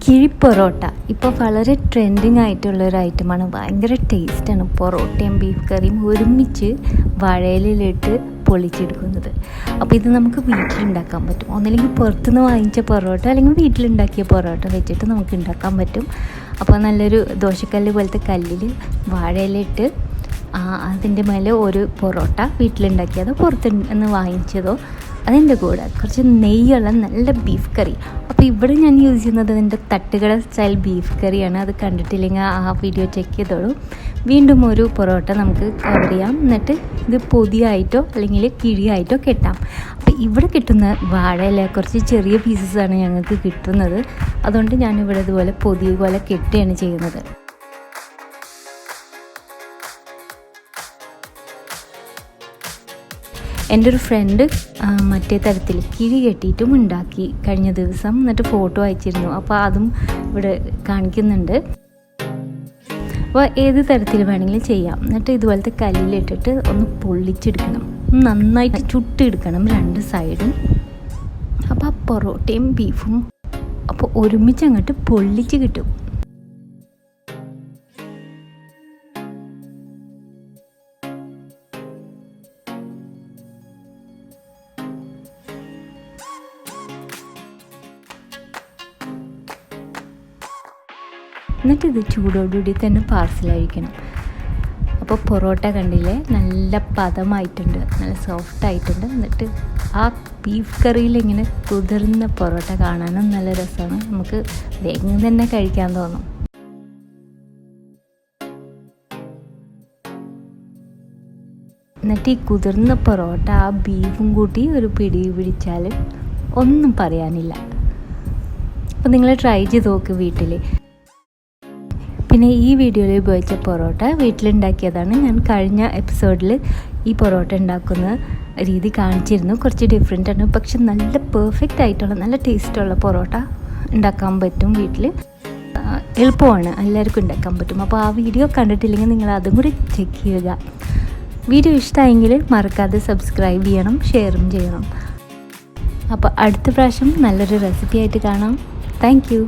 കിഴി പൊറോട്ട ഇപ്പോൾ വളരെ ട്രെൻഡിങ് ആയിട്ടുള്ളൊരു ഐറ്റമാണ്. ഭയങ്കര ടേസ്റ്റാണ് പൊറോട്ടയും ബീഫ് കറിയും ഒരുമിച്ച് വാഴയിലിട്ട് പൊളിച്ചെടുക്കുന്നത്. അപ്പോൾ ഇത് നമുക്ക് വീട്ടിലുണ്ടാക്കാൻ പറ്റും. ഒന്നില്ലെങ്കിൽ പുറത്തുനിന്ന് വാങ്ങിച്ച പൊറോട്ട അല്ലെങ്കിൽ വീട്ടിലുണ്ടാക്കിയ പൊറോട്ട വെച്ചിട്ട് നമുക്ക് ഉണ്ടാക്കാൻ പറ്റും. അപ്പോൾ നല്ലൊരു ദോശക്കല്ല് പോലത്തെ കല്ലിൽ വാഴയിലിട്ട് അതിൻ്റെ മേലെ ഒരു പൊറോട്ട വീട്ടിലുണ്ടാക്കിയതോ പുറത്തുനിന്ന് വാങ്ങിച്ചതോ അതിൻ്റെ കൂടെ കുറച്ച് നെയ്യുള്ള നല്ല ബീഫ് കറി. അപ്പോൾ ഇവിടെ ഞാൻ യൂസ് ചെയ്യുന്നത് എൻ്റെ തട്ടുകട സ്റ്റൈൽ ബീഫ് കറിയാണ്. അത് കണ്ടിട്ടില്ലെങ്കിൽ ആ വീഡിയോ ചെക്ക് ചെയ്തോളൂ. വീണ്ടും ഒരു പൊറോട്ട നമുക്ക് കവർ ചെയ്യാം. എന്നിട്ട് ഇത് പൊതിയായിട്ടോ അല്ലെങ്കിൽ കിഴിയായിട്ടോ കെട്ടാം. അപ്പോൾ ഇവിടെ കിട്ടുന്ന വാഴയില കുറച്ച് ചെറിയ പീസസാണ് ഞങ്ങൾക്ക് കിട്ടുന്നത്. അതുകൊണ്ട് ഞാനിവിടെ ഇതുപോലെ പൊതി പോലെ കെട്ടുകയാണ് ചെയ്യുന്നത്. എൻ്റെ ഒരു ഫ്രണ്ട് മറ്റേ തരത്തിൽ കിഴി കെട്ടിയിട്ടും ഉണ്ടാക്കി കഴിഞ്ഞ ദിവസം. എന്നിട്ട് ഫോട്ടോ അയച്ചിരുന്നു. അപ്പോൾ അതും ഇവിടെ കാണിക്കുന്നുണ്ട്. അപ്പോൾ ഏത് തരത്തിൽ വേണമെങ്കിലും ചെയ്യാം. എന്നിട്ട് ഇതുപോലത്തെ കല്ലിലിട്ടിട്ട് ഒന്ന് പൊള്ളിച്ചെടുക്കണം. നന്നായിട്ട് ചുട്ടെടുക്കണം രണ്ട് സൈഡും. അപ്പോൾ ആ പൊറോട്ടയും ബീഫും അപ്പോൾ ഒരുമിച്ച് അങ്ങോട്ട് പൊള്ളിച്ച് കിട്ടും. എന്നിട്ട് ഇത് ചൂടോടുകൂടി തന്നെ പാർസലഴിക്കണം. അപ്പോൾ പൊറോട്ട കണ്ടില്ലേ, നല്ല പദമായിട്ടുണ്ട്, നല്ല സോഫ്റ്റായിട്ടുണ്ട്. എന്നിട്ട് ആ ബീഫ് കറിയിൽ ഇങ്ങനെ കുതിർന്ന പൊറോട്ട കാണാനും നല്ല രസമാണ്. നമുക്ക് വേഗം തന്നെ കഴിക്കാൻ തോന്നും. എന്നിട്ട് ഈ കുതിർന്ന പൊറോട്ട ആ ബീഫും കൂട്ടി ഒരു പിടി പിടിച്ചാൽ ഒന്നും പറയാനില്ല. അപ്പോൾ നിങ്ങൾ ട്രൈ ചെയ്ത് നോക്ക് വീട്ടിൽ. പിന്നെ ഈ വീഡിയോയിൽ ഉപയോഗിച്ച പൊറോട്ട വീട്ടിലുണ്ടാക്കിയതാണ്. ഞാൻ കഴിഞ്ഞ എപ്പിസോഡിൽ ഈ പൊറോട്ട ഉണ്ടാക്കുന്ന രീതി കാണിച്ചിരുന്നു. കുറച്ച് ഡിഫറെൻ്റ് ആണ്, പക്ഷെ നല്ല പെർഫെക്റ്റ് ആയിട്ടുള്ള നല്ല ടേസ്റ്റുള്ള പൊറോട്ട ഉണ്ടാക്കാൻ പറ്റും വീട്ടിൽ. എളുപ്പമാണ്, എല്ലാവർക്കും ഉണ്ടാക്കാൻ പറ്റും. അപ്പോൾ ആ വീഡിയോ കണ്ടിട്ടില്ലെങ്കിൽ നിങ്ങൾ അതും കൂടി ചെക്ക് ചെയ്യുക. വീഡിയോ ഇഷ്ടമായെങ്കിൽ മറക്കാതെ സബ്സ്ക്രൈബ് ചെയ്യണം, ഷെയറും ചെയ്യണം. അപ്പോൾ അടുത്ത പ്രാവശ്യം നല്ലൊരു റെസിപ്പി ആയിട്ട് കാണാം. Thank you.